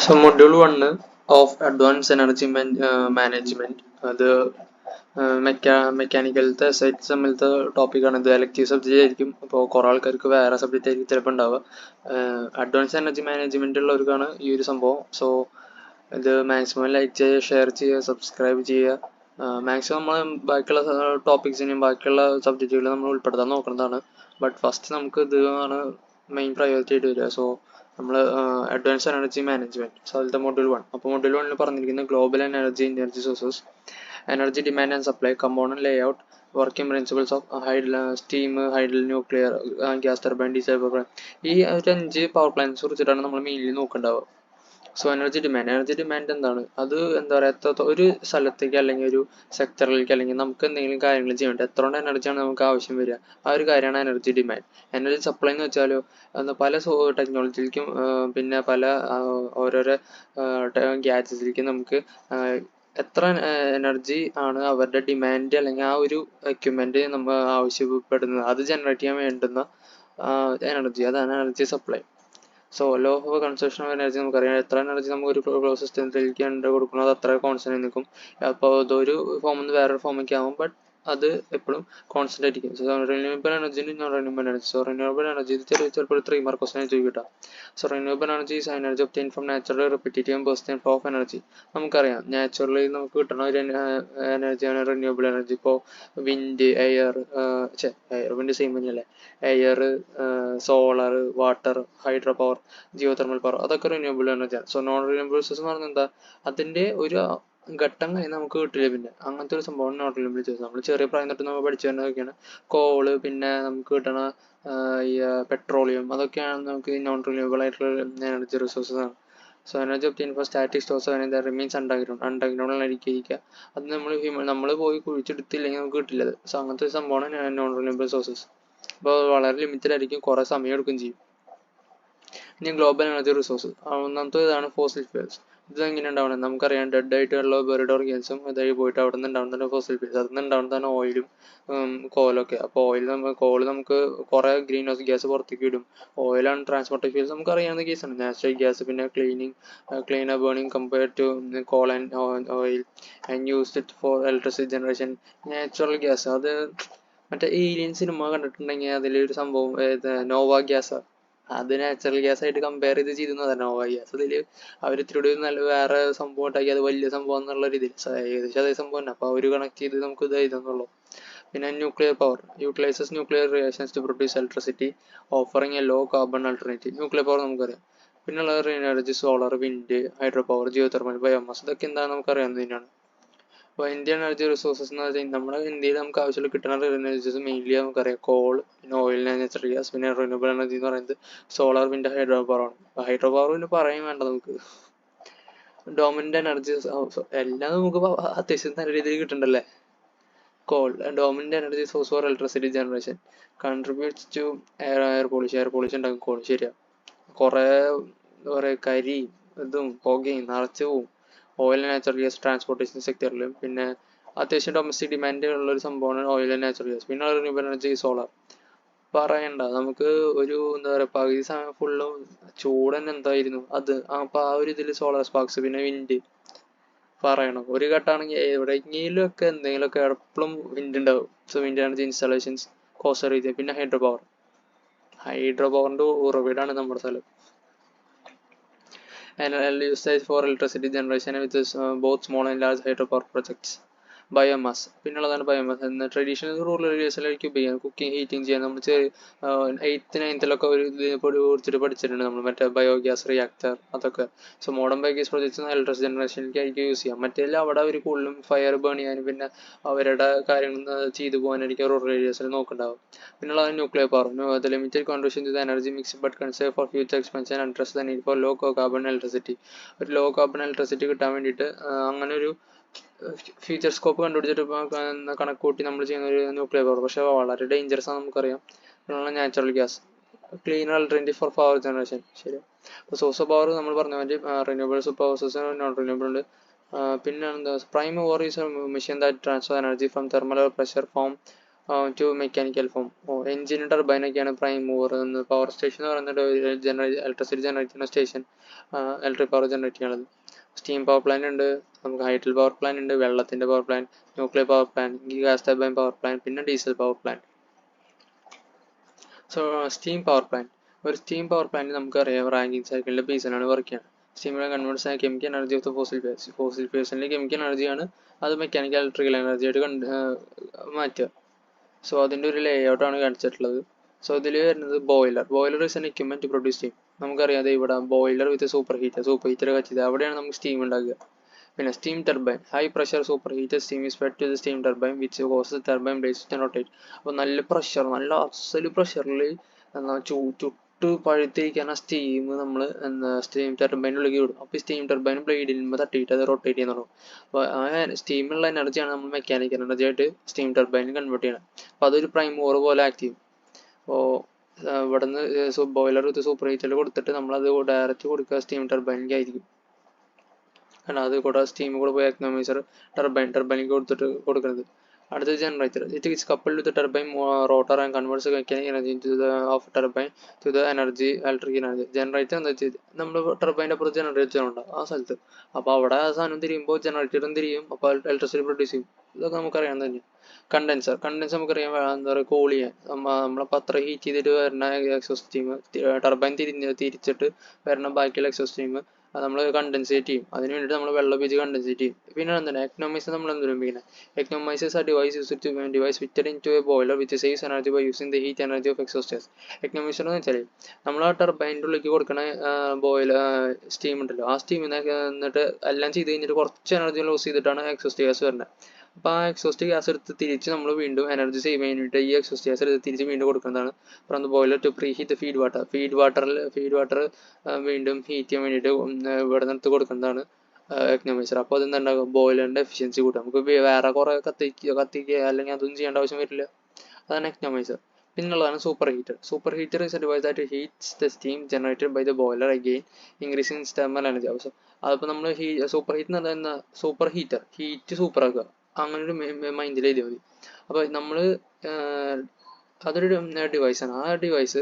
So module 1 of advanced energy management അത് മെക്കാനിക്കലത്തെ sites തമ്മിലത്തെ ടോപ്പിക്കാണ്. ഇത് എലക്റ്റീവ് സബ്ജക്റ്റ് ആയിരിക്കും. അപ്പോൾ കുറേ ആൾക്കാർക്ക് വേറെ സബ്ജക്റ്റ് ആയിരിക്കും ചിലപ്പോൾ ഉണ്ടാവുക. അഡ്വാൻസ് എനർജി മാനേജ്മെന്റ് ഉള്ളവർക്കാണ് ഈ ഒരു സംഭവം. സോ ഇത് മാക്സിമം ലൈക്ക് ചെയ്യുക, ഷെയർ ചെയ്യുക, സബ്സ്ക്രൈബ് ചെയ്യുക. മാക്സിമം നമ്മൾ ബാക്കിയുള്ള ടോപ്പിക്സിനെയും ബാക്കിയുള്ള സബ്ജക്റ്റുകളും നമ്മൾ ഉൾപ്പെടുത്താൻ നോക്കുന്നതാണ്. ബട്ട് ഫസ്റ്റ് നമുക്ക് ഇത് ആണ് മെയിൻ പ്രയോറിറ്റി ആയിട്ട് വരിക. സോ നമ്മൾ അഡ്വാൻസ് എനർജി മാനേജ്മെന്റ്, സോ അതിലത്തെ മൊഡ്യൂൾ 1. അപ്പോൾ മൊഡ്യൂൾ 1 പറഞ്ഞിരിക്കുന്നത് global energy sources, energy demand and supply, component layout, working principles of steam, hydel, nuclear, gas turbine, diesel power plant. ഈ ഒരു 5 പവർ പ്ലാന്റ്സ് കുറിച്ചിട്ടാണ് നമ്മൾ മെയിൻലി നോക്കേണ്ടാവുക. സോ എനർജി ഡിമാൻഡ് എന്താണ്? അത് എന്താ പറയുക, ഒരു സ്ഥലത്തേക്ക് അല്ലെങ്കിൽ ഒരു സെക്ടറിലേക്ക് അല്ലെങ്കിൽ നമുക്ക് എന്തെങ്കിലും കാര്യങ്ങൾ ചെയ്യാൻ വേണ്ടി എത്രയോണ്ട് എനർജിയാണ് നമുക്ക് ആവശ്യം വരിക, ആ ഒരു കാര്യമാണ് എനർജി ഡിമാൻഡ്. എനർജി സപ്ലൈ എന്ന് വെച്ചാലോ പല ടെക്നോളജിയിലേക്കും പിന്നെ പല ഓരോരോ ഗ്യാജറ്റ്സിലേക്കും നമുക്ക് എത്ര എനർജി ആണ് അവരുടെ ഡിമാൻഡ് അല്ലെങ്കിൽ ആ ഒരു എക്യുപ്മെന്റ് നമ്മൾ ആവശ്യപ്പെടുന്നത് അത് ജനറേറ്റ് ചെയ്യാൻ വേണ്ടുന്ന എനർജി, അതാണ് energy supply. So low of conservation of energy നമുക്കറിയാം. എത്ര എനർജി നമുക്ക് ഒരു സിസ്റ്റത്തിലേക്ക് കൊടുക്കുന്നത് അത്ര കോൺസ്റ്റന്റ് നിൽക്കും. അപ്പോൾ അതൊരു ഫോമിൽ നിന്ന് വേറൊരു ഫോമിലേക്ക് ആവും, ബട്ട് അത് എപ്പോഴും കോൺസ്റ്റന്റ് ആയിരിക്കും. So renewable energy, non renewable energy. So renewable energy ചിലപ്പോൾ 3 മാർക്ക് ക്വസ്റ്റൻ ചോദിക്കട്ടാ. So renewable energy is energy obtain from natural repetitive burst flow of energy. നമുക്കറിയാം നാച്ചുറലി നമുക്ക് കിട്ടുന്ന ഒരു എനർജിയാണ് റിന്യൂവബിൾ എനർജി. ഇപ്പോൾ വിൻഡ്, വിൻഡ് സെയിം തന്നെയല്ലേ, air, solar, water, hydro power, geothermal power, അതൊക്കെ റിന്യൂവബിൾ എനർജിയാണ്. സോ നോൺ റിന്യൂവബിൾ റിസോഴ്സ് എന്ന് പറഞ്ഞാൽ എന്താ, അതിന്റെ ഒരു ഘട്ടം കഴിഞ്ഞ് നമുക്ക് കിട്ടില്ല. പിന്നെ അങ്ങനത്തെ ഒരു സംഭവം നോൺ റിന്യൂവബിൾ റിസോഴ്സ്. നമ്മൾ ചെറിയ പ്രായം തൊട്ട് നമ്മൾ പഠിച്ചു വരുന്നതൊക്കെയാണ്. കോള്, പിന്നെ നമുക്ക് കിട്ടണ ഈ പെട്രോളിയം, അതൊക്കെയാണ് നമുക്ക് നോൺ റിന്യൂവബിൾ ആയിട്ടുള്ള എനർജി റിസോഴ്സസ് ആണ്. So energy obtain for static stores remains അണ്ടർഗ്രൗണ്ടിലായിരിക്കുക. അത് നമ്മൾ പോയി കുഴിച്ചെടുത്തില്ലെങ്കിൽ നമുക്ക് കിട്ടില്ല അത്. സോ അങ്ങനത്തെ ഒരു സംഭവമാണ് നോൺ റിന്യൂവബിൾ സോഴ്സസ്. അപ്പോൾ വളരെ ലിമിറ്റഡ് ആയിരിക്കും, കുറേ സമയം എടുക്കുകയും ചെയ്യും. ഇനി ഗ്ലോബൽ എനർജി റിസോഴ്സ്, ഒന്നാമത്തെ ഇതാണ് ഫോസിൽ ഫ്യൂൽസ്. ഇത് എങ്ങനെ ഉണ്ടാവുന്നത് നമുക്കറിയാം. ഡെഡ് ആയിട്ടുള്ള ബെറിഡ് ഓർഗാനിസം ഇതായി പോയിട്ട് അവിടെ നിന്ന് ഉണ്ടാവുന്നതാണ് ഫോസിൽ ഫ്യൂൽസ്. അതിൽ നിന്ന് ഉണ്ടാവുന്നതാണ് ഓയിലും കോലൊക്കെ. അപ്പോൾ കോള് നമുക്ക് കുറേ ഗ്രീൻ ഹൗസ് ഗ്യാസ് പുറത്തേക്ക് വിടും. ഓയിലാണ് ട്രാൻസ്പോർട്ട് ഫ്യൂൽസ്, നമുക്ക് അറിയാവുന്ന കേസാണ്. നാച്ചുറൽ ഗ്യാസ്, പിന്നെ cleaner burning compared to coal and oil and used it for electricity generation. Natural gas അത് മറ്റേ ഏലിയൻ സിനിമ കണ്ടിട്ടുണ്ടെങ്കിൽ അതിലൊരു സംഭവം നോവ ഗ്യാസ്, അത് നാച്ചുറൽ ഗ്യാസ് ആയിട്ട് കമ്പയർ ചെയ്തിരുന്നതാണ് നോവ ഗ്യാസ്. അതിൽ അവർ ഇത്തിരി നല്ല വേറെ സംഭവം ഉണ്ടാക്കി അത് വലിയ സംഭവം എന്നുള്ള രീതിയിൽ ഏകദേശം അതേ സംഭവം തന്നെ. അപ്പോൾ അവർ കണക്ട് ചെയ്ത് നമുക്ക് ഇത് എഴുതുന്നുള്ളൂ. പിന്നെ nuclear power utilises nuclear reactions to produce electricity, offering a low carbon alternative. Nuclear power നമുക്കറിയാം. പിന്നെയുള്ള energy solar, wind, hydro power, geothermal, biomass, ഇതൊക്കെ എന്താണ് നമുക്കറിയാവുന്നതിനാണ്. അപ്പോൾ ഇന്ത്യൻ എനർജി റിസോഴ്സസ് എന്ന് വെച്ചാൽ നമ്മുടെ ഇന്ത്യയിൽ നമുക്ക് ആവശ്യമുള്ള കിട്ടുന്ന എനർജീസ് മെയിൻലി നമുക്കറിയാം കോൾ, പിന്നെ ഓയിൽ, നാച്ചുറൽ ഗ്യാസ്, പിന്നെ റിന്യൂവബിൾ എനർജി എന്ന് പറയുന്നത് സോളാർ, വിൻഡ്, ഹൈഡ്രോ പവർ ആണ്. ഹൈഡ്രോ പവർ പിന്നെ പറയാൻ വേണ്ട നമുക്ക്. ഡോമിനന്റ് എനർജി എല്ലാം നമുക്ക് അത്യാവശ്യം നല്ല രീതിയിൽ കിട്ടണ്ടല്ലേ. Coal dominant energy source for electricity generation, contributes to air pollution ഉണ്ടാക്കും കോൾ. ശരിയാ, കുറേ എന്താ പറയുക, കരി ഇതും പുകയും നിറച്ചു പോവും oil and natural gas transportation സെക്ടറിലും. പിന്നെ അത്യാവശ്യം ഡൊമസ്റ്റിക് ഡിമാൻഡ് ഉള്ള ഒരു സംഭവമാണ് ഓയിൽ ആൻഡ് നാച്ചുറൽ ഗ്യാസ്. പിന്നെ റിന്യൂവബിൾ എനർജി സോളാർ പറയണ്ട, നമുക്ക് ഒരു എന്താ പറയുക പകുതി സമയം ഫുള്ളും ചൂട് തന്നെ എന്തായിരുന്നു അത്. അപ്പോൾ ആ ഒരു ഇതിൽ സോളാർ സ്പാർക്സ്, പിന്നെ വിൻഡ് പറയണം. ഒരു ഘട്ടമാണെങ്കിൽ എവിടെയെങ്കിലും ഒക്കെ എന്തെങ്കിലുമൊക്കെ എപ്പോഴും വിൻഡ് ഉണ്ടാവും. So wind energy installations, coastal region. പിന്നെ ഹൈഡ്രോ പവറിന്റെ ഉറവിടാണ് നമ്മുടെ സ്ഥലം. And usage for electricity generation with both small and large hydropower projects. Biomass പിന്നുള്ളതാണ് ബയോമാസ്. ട്രഡീഷണൽ റൂറൽ ഏരിയസിലേക്ക് ഉപയോഗിക്കാം, കുക്കിംഗ്, ഹീറ്റിംഗ് ചെയ്യാൻ. നമ്മൾ 8th 9th ഒരു കുറിച്ചിട്ട് പഠിച്ചിട്ടുണ്ട് നമ്മൾ, മറ്റേ ബയോഗ്യാസ് റിയാക്ടർ അതൊക്കെ. So modern biogas projects electricity ജനറേഷനിലേക്കായിരിക്കും യൂസ് ചെയ്യാം. മറ്റേതിൽ അവിടെ അവർ കൂടുതലും ഫയർ ബേൺ ചെയ്യാനും പിന്നെ അവരുടെ കാര്യങ്ങൾ ചെയ്തു പോകാനായിരിക്കും റൂറൽ ഏരിയസിൽ നോക്കുന്നുണ്ടാവും. പിന്നുള്ളതാണ് nuclear power. The limited contribution to the energy mix but conserve for future expansion and address the need for low carbon electricity. ഒരു ലോ കാർബൺ ഇലക്ട്രിസിറ്റി കിട്ടാൻ വേണ്ടിയിട്ട് അങ്ങനെ ഒരു ഫ്യൂച്ചർ സ്കോപ്പ് കണ്ടുപിടിച്ചിട്ട് കണക്ക് കൂട്ടി നമ്മൾ ചെയ്യുന്ന ഒരു ന്യൂക്ലിയർ പവർ. പക്ഷെ വളരെ ഡേഞ്ചറസ് ആണ് നമുക്കറിയാം. പിന്നുള്ള natural gas, cleaner alternative for power generation. ശരി, അപ്പോൾ സോഴ്സ് ഓഫ് പവർ നമ്മൾ പറഞ്ഞ മാതിരി renewable power source, non renewable ഉണ്ട്. പിന്നെ എന്താ prime power is machine that transfer energy from thermal pressure form to mechanical form. Engine turbine ഒക്കെയാണ് prime mover. Power station എന്ന് പറയുന്നത് ഇലക്ട്രിസിറ്റി ജനറേറ്റ് ചെയ്യുന്ന സ്റ്റേഷൻ, ഇലക്ട്രിക് പവർ ജനറേറ്റ് ചെയ്യണത്. Steam power plant ഉണ്ട്, നമുക്ക് ഹൈഡ്രൽ പവർ പ്ലാന്റ് ഉണ്ട്, വെള്ളത്തിൻ്റെ power plant, nuclear power plant, gas turbine power plant, പിന്നെ diesel power plant. So steam power plant, ഒരു സ്റ്റീം പവർ പ്ലാന്റ് നമുക്കറിയാം Rankine സൈക്കിളിൻ്റെ ബേസിലാണ് വർക്ക് ചെയ്യുന്നത്. സ്റ്റീമിനെ കൺവേർട്സ് ആയ chemical energy of the fossil fuels, fossil ഫ്യൂൽസിൻ്റെ കെമിക്കൽ എനർജിയാണ് അത് മെക്കാനിക്കൽ ഇലക്ട്രിക്കൽ എനർജി ആയിട്ട് മാറ്റുക. സോ അതിൻ്റെ ഒരു ലേ ഔട്ടാണ് കാണിച്ചിട്ടുള്ളത്. സോ ഇതിൽ വരുന്നത് boiler is an equipment to produce steam. നമുക്കറിയാതെ ഇവിടെ ബോയിലർ വിത്ത് സൂപ്പർ ഹീറ്റർ കത്തിയത് അവിടെയാണ് നമുക്ക് സ്റ്റീം ഉണ്ടാക്കുക. പിന്നെ steam turbine, high pressure super heated steam is fed to the steam turbine which causes turbine blades to rotate. അപ്പോൾ നല്ല pressure, നല്ല അസല് പ്രഷറിൽ ചുട്ട് പഴുത്തിരിക്കുന്ന സ്റ്റീം നമ്മൾ സ്റ്റീം ടർബൈനുള്ളിലേക്ക് വിടും. അപ്പോൾ ഈ സ്റ്റീം ടർബൈൻ ബ്ലേഡിൽ തട്ടിയിട്ട് അത് റൊട്ടേറ്റ് ചെയ്യുന്ന തുടങ്ങും. അപ്പോൾ ആ സ്റ്റീമുള്ള എനർജിയാണ് നമ്മൾ മെക്കാനിക്കൽ എനർജി ആയിട്ട് സ്റ്റീം ടർബൈനിൽ കൺവേർട്ട് ചെയ്യണം. അപ്പോൾ അതൊരു പ്രൈം മൂവർ പോലെ ആക്ട് ചെയ്യും. അപ്പോൾ ഇവിടെ നിന്ന് ബോയിലർ വിത്ത് സൂപ്പർ ഹീറ്ററിൽ കൊടുത്തിട്ട് നമ്മളത് ഡയറക്റ്റ് കൊടുക്കുക സ്റ്റീം ടർബൈനിലേക്ക് ആയിരിക്കും. കാരണം അത് കൂടെ സ്റ്റീം കൂടെ പോയി എക്കണോമൈസർ ടർബൈനിലേക്ക് കൊടുക്കുന്നത്. അടുത്തത് generator. It is coupled with turbine rotor and converts mechanical energy of turbine to the energy electric energy. Generator എന്താ വെച്ചാൽ നമ്മൾ ടർബൈൻ്റെ അപ്പുറത്ത് ജനറേറ്റർ ഉണ്ടാവും ആ സ്ഥലത്ത്. അപ്പോൾ അവിടെ ആ സാധനം തിരിയുമ്പോൾ ജനറേറ്ററും തിരിയും, അപ്പോൾ ഇലക്ട്രിസിറ്റി പ്രൊഡ്യൂസ് ചെയ്യും. ഇതൊക്കെ നമുക്കറിയാൻ തന്നെ. കണ്ടൻസർ നമുക്കറിയാം, എന്താ പറയുക, കൂൾ ചെയ്യാൻ നമ്മളപ്പോൾ അത്ര ഹീറ്റ് ചെയ്തിട്ട് വരുന്ന എക്സോസ്റ്റ് സ്റ്റീം, ടർബൈൻ തിരിച്ചിട്ട് വരുന്ന ബാക്കിയുള്ള എക്സോസ്റ്റ് സ്റ്റീം അത് നമ്മൾ കണ്ടൻസേറ്റ് ചെയ്യും. അതിന് വേണ്ടിയിട്ട് നമ്മൾ വെള്ളം ഉപയോഗിച്ച് കണ്ടൻസേറ്റ് ചെയ്യും. പിന്നെ എന്താണ് എക്കണോമൈസർ, നമ്മൾ എന്ത് ഉപയോഗിക്കുന്നത്? Economisers are device fitted in to a boiler which saves energy by using the heat energy of exhausters. Economiser എന്ന് വെച്ചാൽ നമ്മൾ ആ ടർബൈൻ്റെ ഉള്ളിലേക്ക് കൊടുക്കുന്ന സ്റ്റീം ഉണ്ടല്ലോ, ആ സ്റ്റീമിനെ എന്നിട്ട് എല്ലാം ചെയ്ത് കഴിഞ്ഞിട്ട് കുറച്ച് എനർജി ലോസ് ചെയ്തിട്ടാണ് എക്സോസ്റ്റ് ഗ്യാസ് വരുന്നത്. അപ്പോൾ ആ എക്സോസ്റ്റ് ഗ്യാസ് എടുത്ത് തിരിച്ച് നമ്മൾ വീണ്ടും എനർജി സേവ് ചെയ്യാൻ വേണ്ടിയിട്ട് ഈ എക്സോസ്റ്റ് ഗ്യാസ് എടുത്ത് തിരിച്ച് വീണ്ടും കൊടുക്കുന്നതാണ് from the boiler to preheat feed water. Feed water വീണ്ടും ഹീറ്റ് ചെയ്യാൻ വേണ്ടിയിട്ട് ഇവിടെ നിർത്തി കൊടുക്കുന്നതാണ് എക്കണോമൈസർ. അപ്പോൾ അതെന്താണ്ടാകും, ബോയിലറിൻ്റെ എഫിഷ്യൻസി കൂട്ടും. നമുക്ക് വേറെ കുറേ കത്തിക്കുക അല്ലെങ്കിൽ അതൊന്നും ചെയ്യേണ്ട ആവശ്യം വരില്ല. അതാണ് എക്കണോമൈസർ. പിന്നുള്ളതാണ് super heater is a device that heats the steam generated by the boiler again increasing thermal energy. ആവശ്യം അതിപ്പോൾ നമ്മൾ സൂപ്പർ ഹീറ്റ് എന്ന് പറഞ്ഞാൽ സൂപ്പർ ഹീറ്റ് സൂപ്പർ ആക്കുക, അങ്ങനെ ഒരു മൈൻഡിൽ എഴുതിയാൽ മതി. അപ്പോൾ അതൊരു ഡിവൈസാണ്. ആ ഡിവൈസ്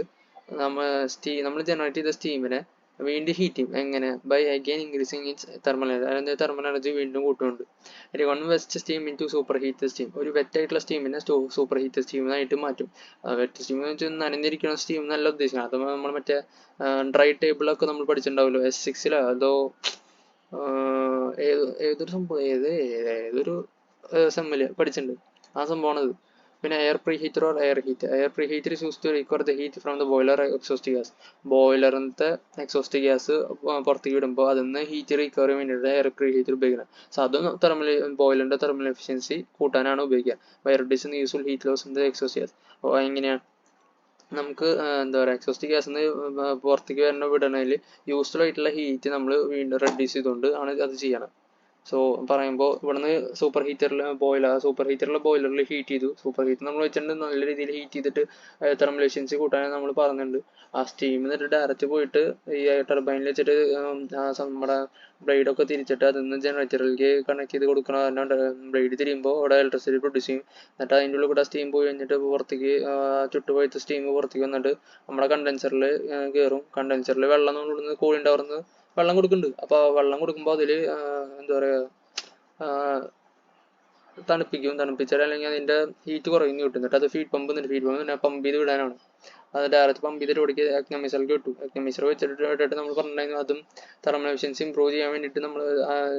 നമ്മൾ ജനറേറ്റ് ചെയ്ത സ്റ്റീമിനെ വീണ്ടും ഹീറ്റ് ചെയ്യും. എങ്ങനെ? By again increasing its thermal energy. അതിൻ്റെ തെർമൽ എനർജി വീണ്ടും കൂട്ടുന്നുണ്ട്. West steam in to super heat steam. ഒരു വെറ്റായിട്ടുള്ള സ്റ്റീമിനെ സൂപ്പർ ഹീറ്റ് സ്റ്റീമായിട്ട് മാറ്റും. വെറ്റ് സ്റ്റീം എന്ന് വെച്ചാൽ നനഞ്ഞിരിക്കുന്ന സ്റ്റീം എന്നല്ല ഉദ്ദേശിക്കുന്നത്. അത് നമ്മൾ മറ്റേ ഡ്രൈ ടേബിളൊക്കെ നമ്മൾ പഠിച്ചിട്ടുണ്ടാവുമല്ലോ, S6 അതോ ഏതൊരു സംഭവം ഏതൊരു സെമ്മില് പഠിച്ചിട്ടുണ്ട്, ആ സംഭവമാണത്. പിന്നെ air pre heater or air heater is use to recover the heat from the boiler exhaust gas. ബോയിലറിൻ്റെ എക്സോസ്റ്റ് ഗ്യാസ് പുറത്തേക്ക് വിടുമ്പോൾ അതിൽ നിന്ന് ഹീറ്റ് റിക്കവർ ചെയ്യാൻ വേണ്ടിയിട്ട് എയർ പ്രീ ഹീറ്റർ ഉപയോഗിക്കുന്നത്. സോ അതും ബോയിലറിൻ്റെ തെർമൽ എഫിഷ്യൻസി കൂട്ടാനാണ് ഉപയോഗിക്കുക. Why reduce useful heat loss in the exhaust gas. അപ്പോൾ എങ്ങനെയാണ് നമുക്ക് എന്താ പറയുക, എക്സോസ്റ്റ് ഗ്യാസിൽ നിന്ന് പുറത്തേക്ക് വിടണതിൽ യൂസ്ഫുൾ ആയിട്ടുള്ള ഹീറ്റ് നമ്മൾ വീണ്ടും റെഡ്യൂസ് ചെയ്തുകൊണ്ട് ആണ് അത് ചെയ്യണം. സോ പറയുമ്പോൾ ഇവിടുന്ന് സൂപ്പർ ഹീറ്ററിലെ ബോയിലറിൽ ഹീറ്റ് ചെയ്തു. സൂപ്പർ ഹീറ്റർ നമ്മൾ വെച്ചിട്ടുണ്ട്, നല്ല രീതിയിൽ ഹീറ്റ് ചെയ്തിട്ട് തെർമൽ എഫിഷ്യൻസി കൂട്ടാൻ നമ്മൾ പറഞ്ഞിട്ടുണ്ട്. ആ സ്റ്റീം എന്നിട്ട് ഡയറക്റ്റ് പോയിട്ട് ഈ ടർബൈനിൽ വെച്ചിട്ട് നമ്മുടെ ബ്ലേഡൊക്കെ തിരിച്ചിട്ട് അതിൽ നിന്ന് ജനറേറ്ററിലേക്ക് കണക്ട് ചെയ്ത് കൊടുക്കണം. കാരണം ബ്ലേഡ് തിരിയുമ്പോൾ അവിടെ ഇലക്ട്രിസിറ്റി പ്രൊഡ്യൂസ് ചെയ്യും. എന്നിട്ട് അതിൻ്റെ ഉള്ളിൽ കൂടെ സ്റ്റീം പോയി കഴിഞ്ഞിട്ട് പുറത്തേക്ക് ചുട്ടുപോയത്തെ സ്റ്റീം പുറത്തേക്ക് വന്നിട്ട് നമ്മുടെ കണ്ടൻസറിൽ കയറും. കണ്ടൻസറിൽ വെള്ളം നമ്മളിവിടുന്ന് കൂളിംഗ് ടവറിൽ വെള്ളം കൊടുക്കുന്നുണ്ട്. അപ്പോൾ വെള്ളം കൊടുക്കുമ്പോൾ അതിൽ എന്താ പറയുക, തണുപ്പിച്ചാൽ അല്ലെങ്കിൽ അതിൻ്റെ ഹീറ്റ് കുറയുന്നു കിട്ടും. എന്നിട്ട് അത് ഫീഡ് പമ്പ് പമ്പ് ചെയ്ത് വിടാനാണ്. അത് ഡയറക്റ്റ് പമ്പ് ചെയ്തിട്ട് ഇവിടേക്ക് എക്കണോമൈസറിലേക്ക് കിട്ടും. എക്കണോമൈസർ വെച്ചിട്ട് നമ്മൾ പറഞ്ഞിട്ടുണ്ടായിരുന്നു, അതും തെർമൽ എഫിഷ്യൻസി ഇമ്പ്രൂവ് ചെയ്യാൻ വേണ്ടിയിട്ട് നമ്മൾ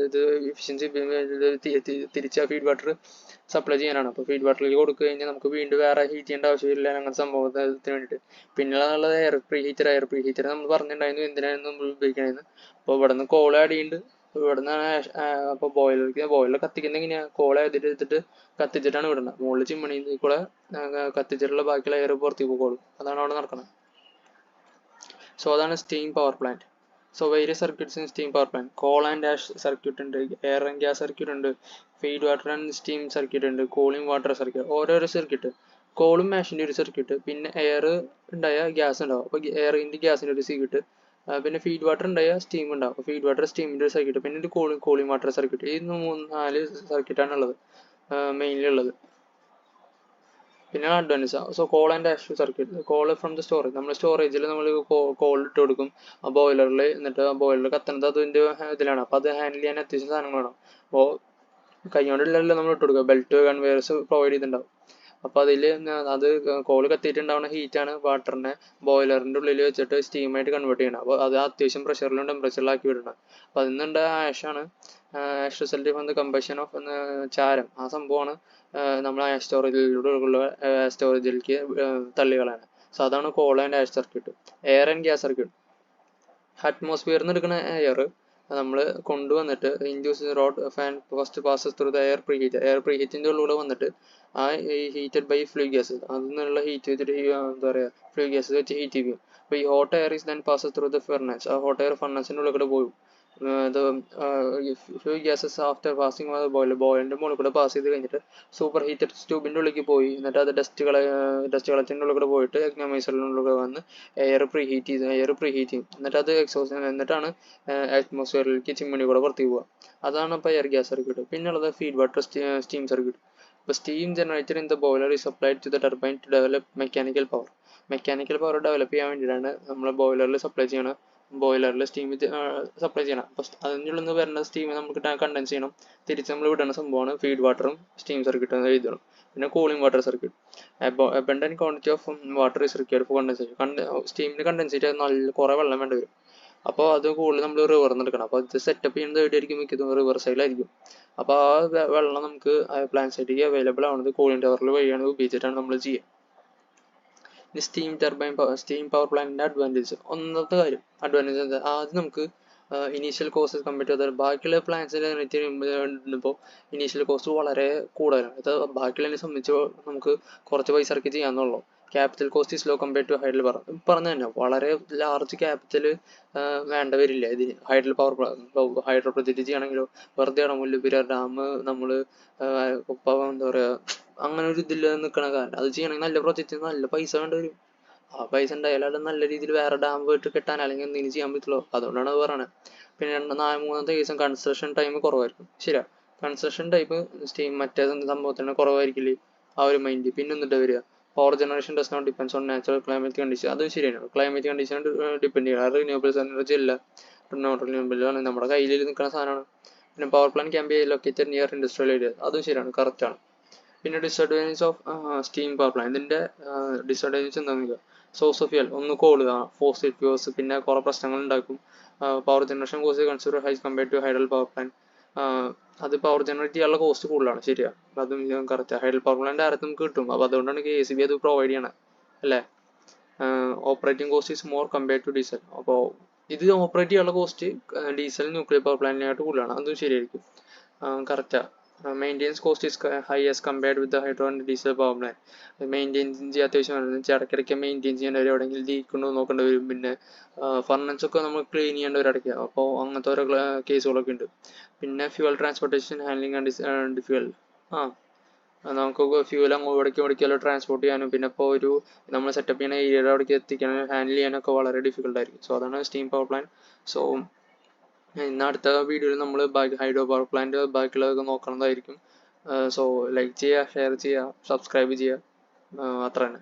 ഇത് എഫിഷ്യൻസി തിരിച്ച് ഫീഡ് വാട്ടർ സപ്ലൈ ചെയ്യാനാണ്. അപ്പോൾ ഫീഡ് വാട്ടറിലേക്ക് കൊടുത്തു കഴിഞ്ഞാൽ നമുക്ക് വീണ്ടും വേറെ ഹീറ്റ് ചെയ്യേണ്ട ആവശ്യമില്ല അങ്ങനത്തെ സംഭവത്തിന് വേണ്ടിയിട്ട്. പിന്നെയുള്ളത് എയർ പ്രീ ഹീറ്റർ നമ്മൾ പറഞ്ഞിട്ടുണ്ടായിരുന്നു എന്തിനായിരുന്നു നമ്മൾ ഉപയോഗിക്കണമെന്ന്. അപ്പോൾ ഇവിടെ നിന്ന് കോൾ ആഡ് ചെയ്യുന്നുണ്ട്. ഇവിടെ നിന്നാണ് അപ്പോൾ ബോയിലർ കത്തിക്കുന്നത് എങ്ങനെയാണ്, കോൾ എടുത്തിട്ട് കത്തിച്ചിട്ടാണ് വിടുന്നത്. മുകളിൽ ചിമ്മണിയിൽ കൂടെ കത്തിച്ചിട്ടുള്ള ബാക്കിയുള്ള എയർ പുറത്തേക്ക് പോയിക്കോളും. അതാണ് അവിടെ നടക്കുന്നത്. സോ അതാണ് steam power plant. So various circuits in steam power plant. Call and ash circuit ഉണ്ട്, എയർ ആൻഡ് ഗ്യാസ് സർക്യൂട്ട് ഉണ്ട്, feed water and steam circuit ഉണ്ട്, കൂളിംഗ് വാട്ടർ സർക്യൂട്ട്, ഓരോരോ സർക്യൂട്ട്. കോളും ആഷിൻ്റെ ഒരു സർക്യൂട്ട്, പിന്നെ എയർ ഉണ്ടായ ഗ്യാസ് ഉണ്ടാവും. അപ്പോൾ എയറിൻ്റെ ഗ്യാസിൻ്റെ ഒരു സർക്യൂട്ട്, പിന്നെ ഫീഡ് വാട്ടർ ഉണ്ടായാൽ സ്റ്റീം ഉണ്ടാവും. അപ്പോൾ ഫീഡ് വാട്ടർ സ്റ്റീമിൻ്റെ ഒരു സർക്യൂട്ട്, പിന്നെ ഒരു കൂളിംഗ് വാട്ടർ സർക്യൂട്ട്. ഈ 4 സർക്യൂട്ടാണ് ഉള്ളത് മെയിൻലി ഉള്ളത്. പിന്നെ advance. So call and ash circuit. Call from the storage. നമ്മൾ സ്റ്റോറേജിൽ നമ്മൾ കോൾ ഇട്ട് കൊടുക്കും ആ ബോയിലറിൽ. എന്നിട്ട് ആ ബോയിലർ കത്തുന്നത് അതിൻ്റെ ഇതിലാണ്. അപ്പോൾ അത് ഹാൻഡിൽ ചെയ്യാൻ അത്യാവശ്യം സാധനം വേണം. അപ്പോൾ കൈകൊണ്ടുള്ളതെല്ലാം നമ്മൾ ഇട്ട് കൊടുക്കുക. ബെൽറ്റ് കൺവെയർസ് പ്രൊവൈഡ് ചെയ്തിട്ടുണ്ടാവും. അപ്പോൾ അതിൽ അത് കോള് കത്തിയിട്ടുണ്ടാവുന്ന ഹീറ്റാണ് വാട്ടറിനെ ബോയിലറിൻ്റെ ഉള്ളിൽ വെച്ചിട്ട് സ്റ്റീമായിട്ട് കൺവേർട്ട് ചെയ്യണം. അപ്പോൾ അത് അത്യാവശ്യം പ്രഷറിലും ടെമ്പറേച്ചറിലാക്കി വിടണം. അപ്പോൾ അതിൽ നിന്നുണ്ട് ആഷാണ്. Ash result from the combustion of ചാരം. ആ സംഭവമാണ് നമ്മൾ ആഷ് സ്റ്റോറേജിലേക്ക് തള്ളികളാണ്. സോ അതാണ് coal and ash circuit. Air and gas circuit. അറ്റ്മോസ്ഫിയറിൽ നിന്ന് എടുക്കുന്ന എയർ നമ്മൾ കൊണ്ടുവന്നിട്ട് induce road fan first passes through the air preheater. Air പ്രീഹീറ്റിൻ്റെ ഉള്ളിലൂടെ വന്നിട്ട് ആ ഹീറ്റഡ് ബൈ ഫ്ലൂ ഗ്യാസസ്. അതിൽ നിന്നുള്ള ഹീറ്റ് വെച്ചിട്ട് എന്താ പറയുക, ഫ്ലൂ ഗ്യാസസ് വെച്ച് ഹീറ്റ് ചെയ്യും. അപ്പോൾ ഈ hot air is then passes through the furnace. ആ ഹോട്ട് എയർ ഫർണസിൻ്റെ ഉള്ളിൽ കൂടെ പോകും. ഫ്ലൂ ഗ്യാസസ് ആഫ്റ്റർ പാസിങ് ബോയിലറിൻ്റെ മുകളിൽ കൂടെ പാസ് ചെയ്ത് കഴിഞ്ഞിട്ട് സൂപ്പർ ഹീറ്റഡ് ട്യൂബിൻ്റെ ഉള്ളിലേക്ക് പോയി. എന്നിട്ട് അത് ഡസ്റ്റ് കളത്തിൻ്റെ ഉള്ളിൽ കൂടെ പോയിട്ട് എക്നോമൈസറിൻ്റെ ഉള്ളിൽ കൂടെ വന്ന് എയർ പ്രീഹീറ്റ് ചെയ്യും. എന്നിട്ട് അത് എന്നിട്ടാണ് അറ്റ്മോസ്ഫിയറിലേക്ക് ചിമ്മിണി കൂടെ പുറത്തേക്ക് പോവുക. അതാണ് ഇപ്പോൾ എയർ ഗ്യാസ് സർക്യൂട്ട്. പിന്നുള്ളത് ഫീഡ് വാട്ടർ സ്റ്റീം സർക്യൂട്ട്. ഇപ്പോൾ steam generated in the boiler is supplied to the turbine to develop mechanical power. Mechanical power develop ചെയ്യാൻ വേണ്ടിയിട്ടാണ് നമ്മൾ ബോയിലറിൽ സപ്ലൈ ചെയ്യണം. ബോയിലറിൽ സ്റ്റീം സപ്ലൈ ചെയ്യണം. അപ്പോൾ അതിൻ്റെ ഉള്ളിൽ നിന്ന് വരുന്ന സ്റ്റീം നമുക്ക് കണ്ടൻസ് ചെയ്യണം. തിരിച്ച് നമ്മൾ വിടുന്ന സംഭവമാണ് ഫീഡ് വാട്ടറും സ്റ്റീം സർക്യൂട്ട് എന്ന് എഴുതണം. പിന്നെ cooling water circuit. Abundant quantity of water is required for condensation. സ്റ്റീമിന് കണ്ടൻസേറ്റ് നല്ല കുറേ വെള്ളം വേണ്ടി വരും. അപ്പോൾ അത് കൂടുതൽ നമ്മൾ റിവറിൽ നിന്ന് എടുക്കണം. അപ്പോൾ ഇത് സെറ്റപ്പ് ചെയ്യുന്നത് എവിടെയായിരിക്കും? മിക്കതും റിവർ സൈഡിലായിരിക്കും. അപ്പോൾ ആ വെള്ളം നമുക്ക് പ്ലാന്റ് സൈഡിലേക്ക് അവൈലബിൾ ആവുന്നത് കൂളിംഗ് ടവറിൽ വഴിയാണ് ഉപയോഗിച്ചിട്ടാണ് നമ്മൾ ചെയ്യുക. സ്റ്റീം പവർ പ്ലാന്റിന്റെ അഡ്വാൻറ്റേജ്. ഒന്നാമത്തെ കാര്യം അഡ്വാൻറ്റേജ് എന്താ? ആദ്യം നമുക്ക് ഇനീഷ്യൽ കോസ്റ്റ് കമ്പയർ ചെയ്താൽ ബാക്കിയുള്ള പ്ലാൻസിനെ ഇപ്പോൾ ഇനീഷ്യൽ കോസ്റ്റ് വളരെ കൂടുതലാണ്. ഇത് ബാക്കിയുള്ളതിനെ സംബന്ധിച്ച് നമുക്ക് കുറച്ച് പൈസ ഇറക്കി ചെയ്യാമെന്നുള്ളൂ. Capital cost is low compare to hydel power. പറഞ്ഞു തന്നെ വളരെ ലാർജ് ക്യാപിറ്റൽ വേണ്ട വരില്ല ഇതിന്. ഹൈഡ്രോ പ്രൊജക്റ്റ് ചെയ്യണമെങ്കിലോ വെറുതെ മുല്ലപ്പെരിയാർ ഡാം നമ്മൾ എന്താ പറയുക, അങ്ങനെ ഒരു ഇതിൽ നിൽക്കണ കാരണം അത് ചെയ്യണമെങ്കിൽ നല്ല പ്രൊജക്റ്റിന് നല്ല പൈസ വേണ്ടി വരും. ആ പൈസ ഉണ്ടായാലും നല്ല രീതിയിൽ വേറെ ഡാം പോയിട്ട് കെട്ടാൻ അല്ലെങ്കിൽ എന്തെങ്കിലും ചെയ്യാൻ പറ്റുള്ളൂ. അതുകൊണ്ടാണ് അത് പറയുന്നത്. പിന്നെ മൂന്നാമത്തെ കേസും കൺസ്ട്രക്ഷൻ ടൈം കുറവായിരിക്കും. ശരിയാ, കൺസ്ട്രക്ഷൻ ടൈം മറ്റേ സംഭവത്തിന് കുറവായിരിക്കില്ലേ, ആ ഒരു മൈൻഡ്. പിന്നെ എന്നിട്ട് വരിക power generation does not depends on natural climate condition. അതും ശരിയാണ്. ക്ലൈമറ്റ് കണ്ടീഷൻ ഡിപ്പെൻഡ് ചെയ്യണം. റിന്യൂവബിൾസ് എനർജി അല്ല, നോൺ റിന്യൂവബിൾ ആണ്, നമ്മുടെ കയ്യിൽ നിൽക്കുന്ന സാധനമാണ്. പിന്നെ power plant can be located near industrial area. അതും ശരിയാണ്, കറക്റ്റാണ്. പിന്നെ disadvantage of steam power plant. ഇതിൻ്റെ ഡിസഡ്വാൻറ്റേജ് എന്താണെന്ന് സോഴ്സ് ഓഫ് ഫ്യൂൽ ഒന്ന് കോളുക, ഫോസിൽ ഫ്യൂൽസ്, പിന്നെ കുറേ പ്രശ്നങ്ങൾ ഉണ്ടാക്കും. Power generation cost consider high compared to hydel power plant. അത് പവർ ജനറേറ്റ് ചെയ്യാനുള്ള കോസ്റ്റ് കൂടുതലാണ്. ശരിയാ, അതും കറക്റ്റാണ്. ഹൈഡൽ പവർ പ്ലാന്റ് ഡയറക്റ്റ് നമുക്ക് കിട്ടും. അപ്പോൾ അതുകൊണ്ടാണ് KCB അത് പ്രൊവൈഡ് ചെയ്യണം അല്ലേ. Operating cost is more compared to diesel. അപ്പോൾ ഇത് ഓപ്പറേറ്റ് ചെയ്യാനുള്ള കോസ്റ്റ് ഡീസൽ ന്യൂക്ലിയർ പവർ പ്ലാന്റിനായിട്ട് കൂടുതലാണ്. അതും ശരിയായിരിക്കും, കറക്റ്റാണ്. Maintenance cost is high as compared with hydro and diesel power plant. Maintain ചെയ്യാൻ അത്യാവശ്യമാണ്. ഇടയ്ക്കിടയ്ക്ക് മെയിൻറ്റെയിൻ ചെയ്യേണ്ട വരും, എവിടെയെങ്കിലും ലീക്ക് ഉണ്ടോ നോക്കേണ്ടി വരും. പിന്നെ ഫർണൻസൊക്കെ നമ്മൾ ക്ലീൻ ചെയ്യേണ്ട ഒരു ഇടയ്ക്ക്. അപ്പോൾ അങ്ങനത്തെ ഓരോ കേസുകളൊക്കെ ഉണ്ട്. പിന്നെ fuel transportation handling and fuel. നമുക്ക് ഫ്യൂവൽ ഇവിടേക്കല്ലോ ട്രാൻസ്പോർട്ട് ചെയ്യാനും പിന്നെ ഇപ്പോൾ ഒരു നമ്മൾ സെറ്റപ്പ് ചെയ്യുന്ന ഏരിയയുടെ അവിടേക്ക് എത്തിക്കാനും ഹാൻഡിൽ ചെയ്യാനൊക്കെ വളരെ ഡിഫിക്കൽട്ടായിരിക്കും. സോ അതാണ് സ്റ്റീം പവർ പ്ലാന്റ്. സോ ഇന്ന് അടുത്ത വീഡിയോയിൽ നമ്മൾ ഹൈഡ്രോ പവർ പ്ലാന്റ് ബാക്കിയുള്ളതൊക്കെ നോക്കുന്നതായിരിക്കും. സോ ലൈക്ക് ചെയ്യുക, ഷെയർ ചെയ്യുക, സബ്സ്ക്രൈബ് ചെയ്യുക, അത്ര തന്നെ.